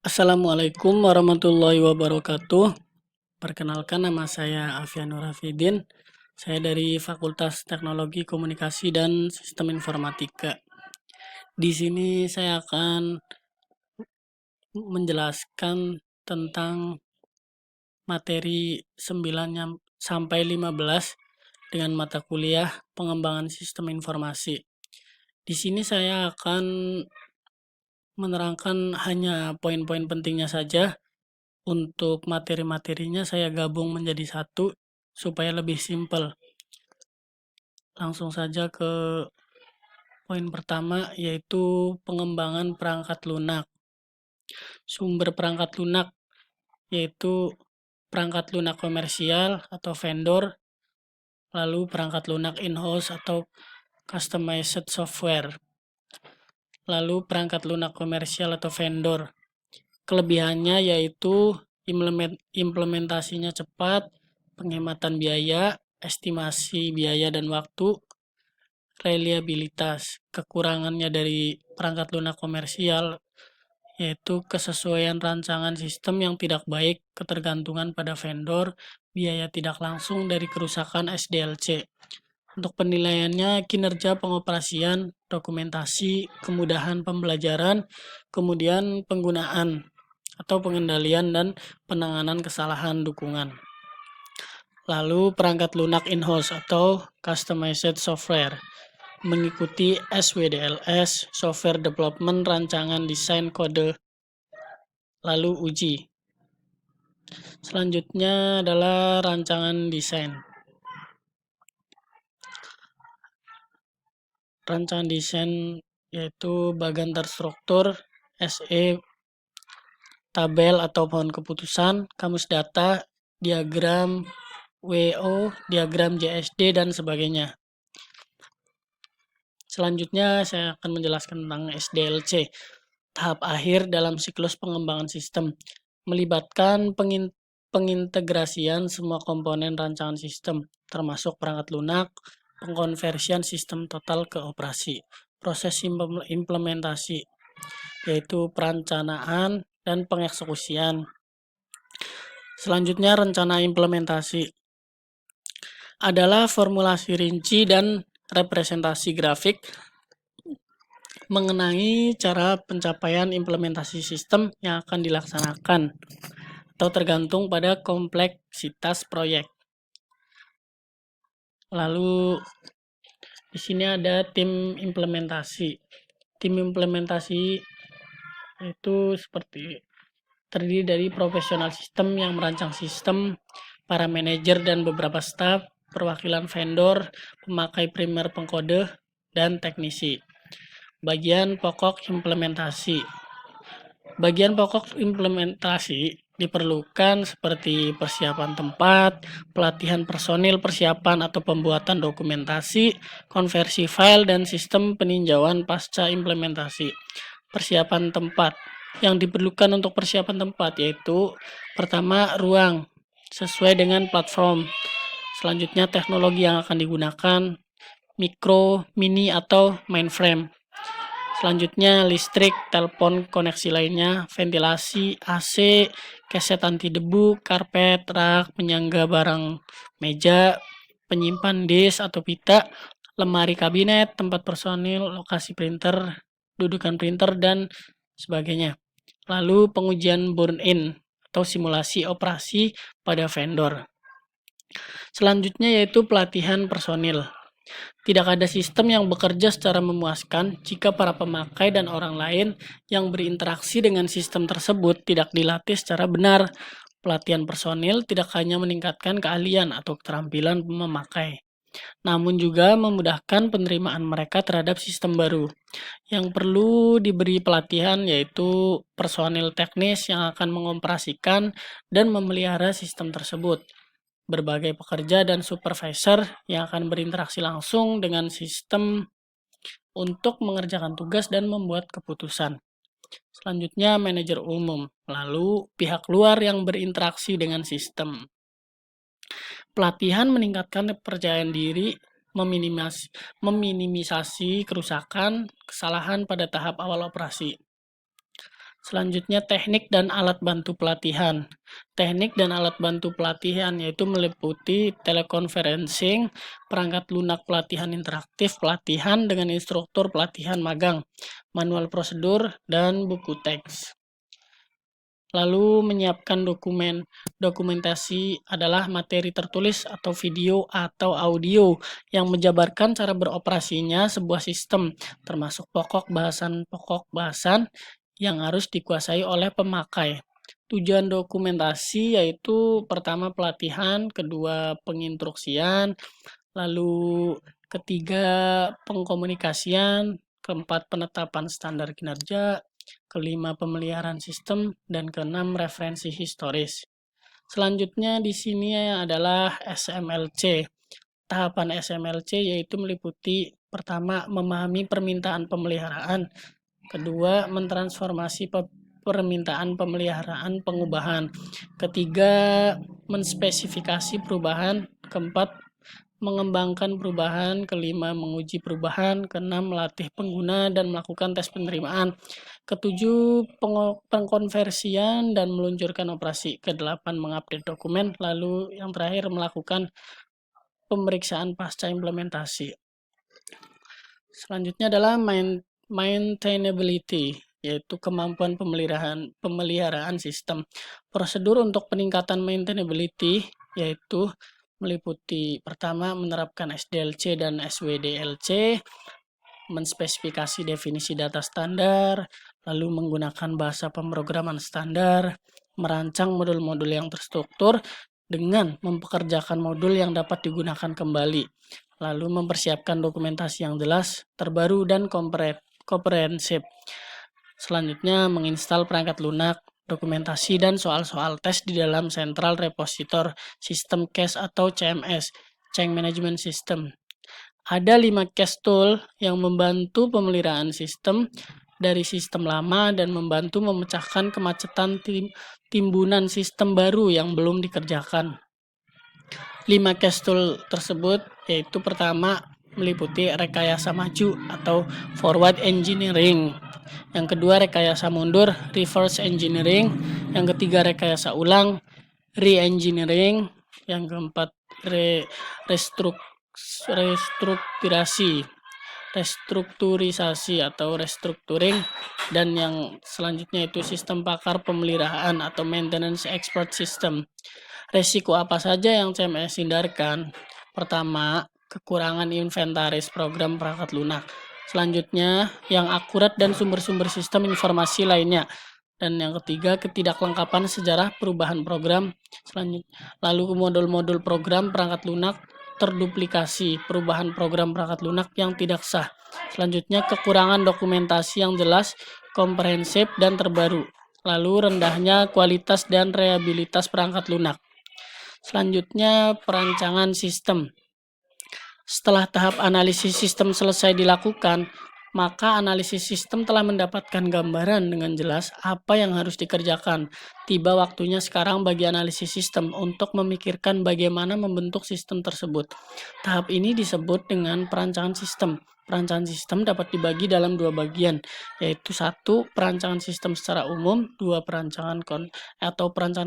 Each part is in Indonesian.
Assalamualaikum warahmatullahi wabarakatuh. Perkenalkan, nama saya Alfianur Hafidin. Saya dari Fakultas Teknologi Komunikasi dan Sistem Informatika. Di sini saya akan menjelaskan tentang materi 9 sampai 15 dengan mata kuliah Pengembangan Sistem Informasi. Di sini saya akan menerangkan hanya poin-poin pentingnya saja. Untuk materi-materinya saya gabung menjadi satu supaya lebih simpel. Langsung saja ke poin pertama, yaitu pengembangan perangkat lunak. Sumber perangkat lunak yaitu perangkat lunak komersial atau vendor, lalu perangkat lunak in-house atau customized software, lalu perangkat lunak komersial atau vendor. Kelebihannya yaitu implementasinya cepat, penghematan biaya, estimasi biaya dan waktu, reliabilitas. Kekurangannya dari perangkat lunak komersial yaitu kesesuaian rancangan sistem yang tidak baik, ketergantungan pada vendor, biaya tidak langsung dari kerusakan SDLC. Untuk penilaiannya, kinerja pengoperasian, dokumentasi, kemudahan pembelajaran, kemudian penggunaan atau pengendalian dan penanganan kesalahan dukungan. Lalu perangkat lunak in-house atau customized software mengikuti SWDLS, software development, rancangan desain kode, lalu uji. Selanjutnya adalah rancangan desain. Rancangan desain yaitu bagan terstruktur, SE, tabel atau pohon keputusan, kamus data, diagram WO, diagram JSD, dan sebagainya. Selanjutnya saya akan menjelaskan tentang SDLC, tahap akhir dalam siklus pengembangan sistem, melibatkan pengintegrasian semua komponen rancangan sistem, termasuk perangkat lunak, pengkonversian sistem total ke operasi, proses implementasi, yaitu perencanaan dan pengeksekusian. Selanjutnya, rencana implementasi adalah formulasi rinci dan representasi grafik mengenai cara pencapaian implementasi sistem yang akan dilaksanakan atau tergantung pada kompleksitas proyek. Lalu di sini ada tim implementasi. Tim implementasi itu seperti terdiri dari profesional sistem yang merancang sistem, para manajer dan beberapa staf, perwakilan vendor, pemakai primer pengkode, dan teknisi. Bagian pokok implementasi. Bagian pokok implementasi diperlukan seperti persiapan tempat, pelatihan personil, persiapan atau pembuatan dokumentasi, konversi file, dan sistem peninjauan pasca implementasi. Persiapan tempat. Yang diperlukan untuk persiapan tempat yaitu pertama, ruang sesuai dengan platform. Selanjutnya, teknologi yang akan digunakan, mikro, mini, atau mainframe. Selanjutnya, listrik, telepon, koneksi lainnya, ventilasi, AC, keset anti debu, karpet, rak, penyangga barang meja, penyimpan disk atau pita, lemari kabinet, tempat personil, lokasi printer, dudukan printer, dan sebagainya. Lalu pengujian burn-in atau simulasi operasi pada vendor. Selanjutnya yaitu pelatihan personil. Tidak ada sistem yang bekerja secara memuaskan jika para pemakai dan orang lain yang berinteraksi dengan sistem tersebut tidak dilatih secara benar. Pelatihan personil tidak hanya meningkatkan keahlian atau keterampilan memakai, namun juga memudahkan penerimaan mereka terhadap sistem baru. Yang perlu diberi pelatihan yaitu personil teknis yang akan mengoperasikan dan memelihara sistem tersebut, berbagai pekerja dan supervisor yang akan berinteraksi langsung dengan sistem untuk mengerjakan tugas dan membuat keputusan. Selanjutnya, manajer umum, lalu pihak luar yang berinteraksi dengan sistem. Pelatihan meningkatkan kepercayaan diri, meminimisasi kerusakan, kesalahan pada tahap awal operasi. Selanjutnya teknik dan alat bantu pelatihan. Teknik dan alat bantu pelatihan yaitu meliputi teleconferencing, perangkat lunak pelatihan interaktif, pelatihan dengan instruktur pelatihan magang, manual prosedur, dan buku teks. Lalu menyiapkan dokumentasi adalah materi tertulis atau video atau audio yang menjabarkan cara beroperasinya sebuah sistem, termasuk pokok bahasan yang harus dikuasai oleh pemakai. Tujuan dokumentasi yaitu pertama pelatihan, kedua penginstruksian, lalu ketiga pengkomunikasian, keempat penetapan standar kinerja, kelima pemeliharaan sistem, dan keenam referensi historis. Selanjutnya di sini adalah SMLC. Tahapan SMLC yaitu meliputi pertama memahami permintaan pemeliharaan, kedua mentransformasi permintaan pemeliharaan pengubahan, ketiga menspesifikasi perubahan, keempat mengembangkan perubahan, kelima menguji perubahan, keenam melatih pengguna dan melakukan tes penerimaan, ketujuh pengkonversian dan meluncurkan operasi, kedelapan mengupdate dokumen, lalu yang terakhir melakukan pemeriksaan pasca implementasi. Selanjutnya adalah maintainability, yaitu kemampuan pemeliharaan sistem. Prosedur untuk peningkatan maintainability yaitu meliputi pertama menerapkan SDLC dan SWDLC, menspesifikasi definisi data standar, lalu menggunakan bahasa pemrograman standar, merancang modul-modul yang terstruktur dengan mempekerjakan modul yang dapat digunakan kembali, lalu mempersiapkan dokumentasi yang jelas, terbaru, dan komprehensif. Selanjutnya menginstal perangkat lunak, dokumentasi, dan soal-soal tes di dalam Central Repositor System Cache atau CMS, Change Management System. Ada 5 cache tool yang membantu pemeliharaan sistem dari sistem lama dan membantu memecahkan kemacetan timbunan sistem baru yang belum dikerjakan. 5 cache tool tersebut yaitu pertama meliputi rekayasa maju atau forward engineering. Yang kedua rekayasa mundur, reverse engineering. Yang ketiga rekayasa ulang, re-engineering. Yang keempat restrukturisasi atau restructuring, dan yang selanjutnya itu sistem pakar pemeliharaan atau maintenance expert system. Resiko apa saja yang CMS hindarkan? Pertama, kekurangan inventaris program perangkat lunak. Selanjutnya, yang akurat dan sumber-sumber sistem informasi lainnya. Dan yang ketiga, ketidaklengkapan sejarah perubahan program. Selanjutnya, lalu modul-modul program perangkat lunak terduplikasi, perubahan program perangkat lunak yang tidak sah. Selanjutnya, kekurangan dokumentasi yang jelas, komprehensif, dan terbaru. Lalu rendahnya kualitas dan reliabilitas perangkat lunak. Selanjutnya, perancangan sistem. Setelah tahap analisis sistem selesai dilakukan, maka analisis sistem telah mendapatkan gambaran dengan jelas apa yang harus dikerjakan. Tiba waktunya sekarang bagi analisis sistem untuk memikirkan bagaimana membentuk sistem tersebut. Tahap ini disebut dengan perancangan sistem. Perancangan sistem dapat dibagi dalam 2 bagian, yaitu 1. Perancangan sistem secara umum, 2. Perancangan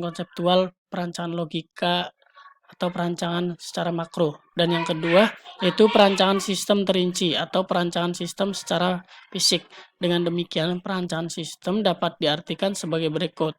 konseptual, perancangan logika, atau perancangan secara makro. Dan yang kedua, yaitu perancangan sistem terinci atau perancangan sistem secara fisik. Dengan demikian, perancangan sistem dapat diartikan sebagai berikut.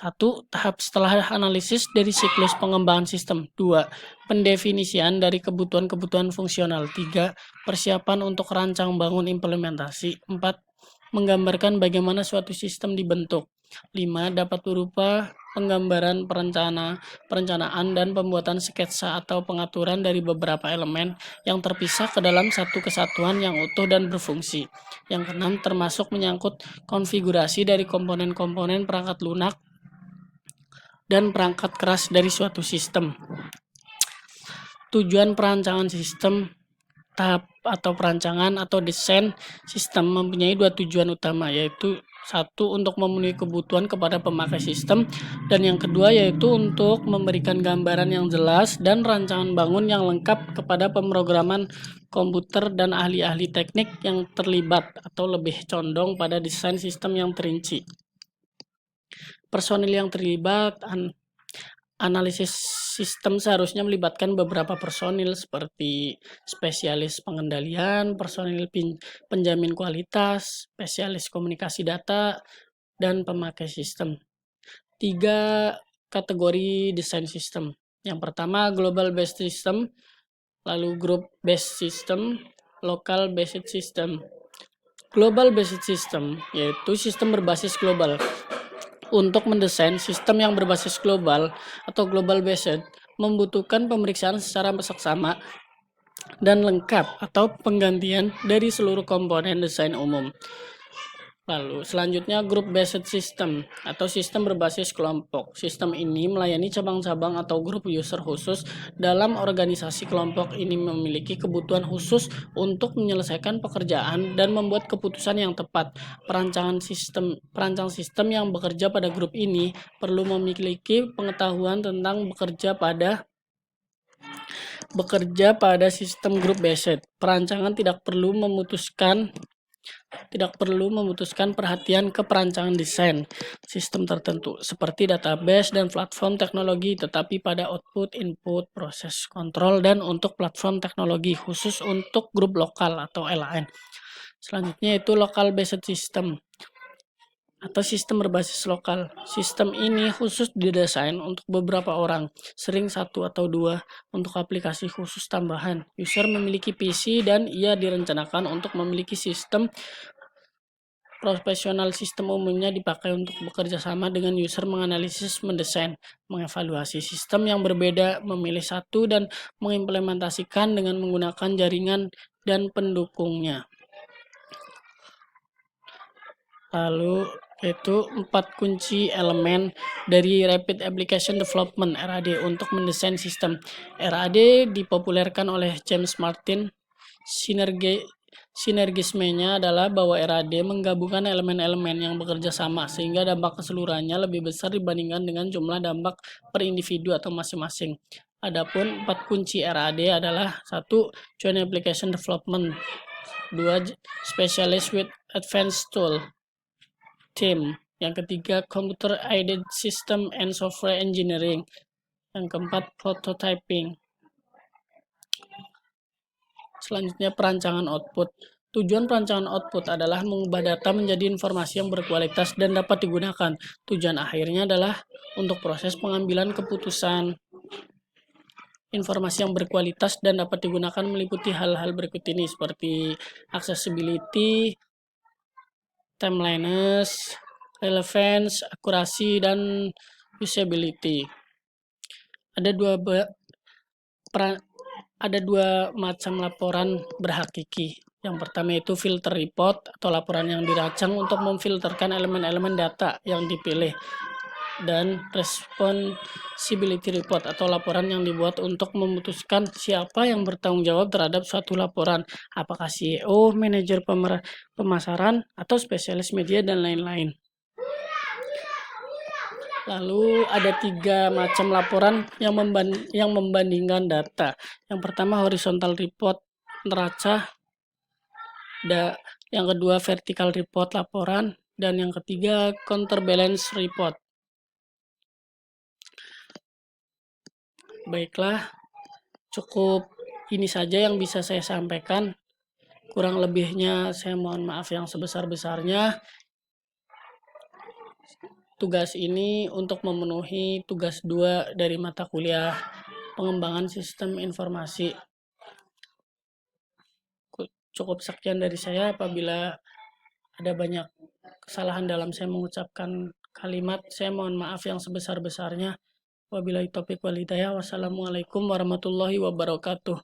1. Tahap setelah analisis dari siklus pengembangan sistem. 2. Pendefinisian dari kebutuhan-kebutuhan fungsional. 3. Persiapan untuk rancang bangun implementasi. 4. Menggambarkan bagaimana suatu sistem dibentuk. 5. Dapat berupa penggambaran perencanaan dan pembuatan sketsa atau pengaturan dari beberapa elemen yang terpisah ke dalam satu kesatuan yang utuh dan berfungsi. Yang keenam, termasuk menyangkut konfigurasi dari komponen-komponen perangkat lunak dan perangkat keras dari suatu sistem. Tujuan perancangan sistem. Tahap atau perancangan atau desain sistem mempunyai 2 tujuan utama, yaitu Satu, untuk memenuhi kebutuhan kepada pemakai sistem, dan yang kedua yaitu untuk memberikan gambaran yang jelas dan rancangan bangun yang lengkap kepada pemrograman komputer dan ahli-ahli teknik yang terlibat atau lebih condong pada desain sistem yang terinci. Personil yang terlibat, analisis sistem seharusnya melibatkan beberapa personil seperti spesialis pengendalian, personil penjamin kualitas, spesialis komunikasi data, dan pemakai sistem. 3 kategori desain sistem. Yang pertama global based system, lalu group based system, local based system. Global based system yaitu sistem berbasis global. Untuk mendesain sistem yang berbasis global atau global based membutuhkan pemeriksaan secara seksama dan lengkap atau penggantian dari seluruh komponen desain umum. Lalu selanjutnya group based system atau sistem berbasis kelompok. Sistem ini melayani cabang-cabang atau grup user khusus. Dalam organisasi kelompok ini memiliki kebutuhan khusus untuk menyelesaikan pekerjaan dan membuat keputusan yang tepat. Perancang sistem yang bekerja pada grup ini perlu memiliki pengetahuan tentang bekerja pada sistem group based. Perancangan tidak perlu memutuskan perhatian ke perancangan desain sistem tertentu seperti database dan platform teknologi, tetapi pada output, input, proses kontrol, dan untuk platform teknologi khusus untuk grup lokal atau LAN. Selanjutnya itu local based system atau sistem berbasis lokal. Sistem ini khusus didesain untuk beberapa orang, sering 1 atau 2 untuk aplikasi khusus tambahan. User memiliki PC dan ia direncanakan untuk memiliki sistem profesional. Sistem umumnya dipakai untuk bekerja sama dengan user, menganalisis, mendesain, mengevaluasi sistem yang berbeda, memilih satu, dan mengimplementasikan dengan menggunakan jaringan dan pendukungnya. Lalu itu 4 kunci elemen dari Rapid Application Development (RAD) untuk mendesain sistem. RAD dipopulerkan oleh James Martin. Sinergismenya adalah bahwa RAD menggabungkan elemen-elemen yang bekerja sama sehingga dampak keseluruhannya lebih besar dibandingkan dengan jumlah dampak per individu atau masing-masing. Adapun 4 kunci RAD adalah 1. Joint Application Development, 2. Specialist with Advanced Tool team, yang ketiga Computer Aided System and Software Engineering, yang keempat Prototyping. Selanjutnya perancangan output. Tujuan perancangan output adalah mengubah data menjadi informasi yang berkualitas dan dapat digunakan. Tujuan akhirnya adalah untuk proses pengambilan keputusan. Informasi yang berkualitas dan dapat digunakan meliputi hal-hal berikut ini seperti accessibility, timeliness, relevance, akurasi, dan usability. Ada dua macam laporan berhakiki. Yang pertama itu filter report atau laporan yang dirancang untuk memfilterkan elemen-elemen data yang dipilih, dan responsibility report atau laporan yang dibuat untuk memutuskan siapa yang bertanggung jawab terhadap suatu laporan, apakah CEO, manajer pemasaran, atau spesialis media, dan lain-lain. Lalu ada 3 macam laporan yang membandingkan data. Yang pertama horizontal report neraca, yang kedua vertical report laporan, dan yang ketiga counterbalance report. Baiklah, cukup ini saja yang bisa saya sampaikan. Kurang lebihnya saya mohon maaf yang sebesar-besarnya. Tugas ini untuk memenuhi tugas 2 dari mata kuliah pengembangan sistem informasi. Cukup sekian dari saya. Apabila ada banyak kesalahan dalam saya mengucapkan kalimat, saya mohon maaf yang sebesar-besarnya. Wabillahi taufiq wal hidayah. Wassalamualaikum warahmatullahi wabarakatuh.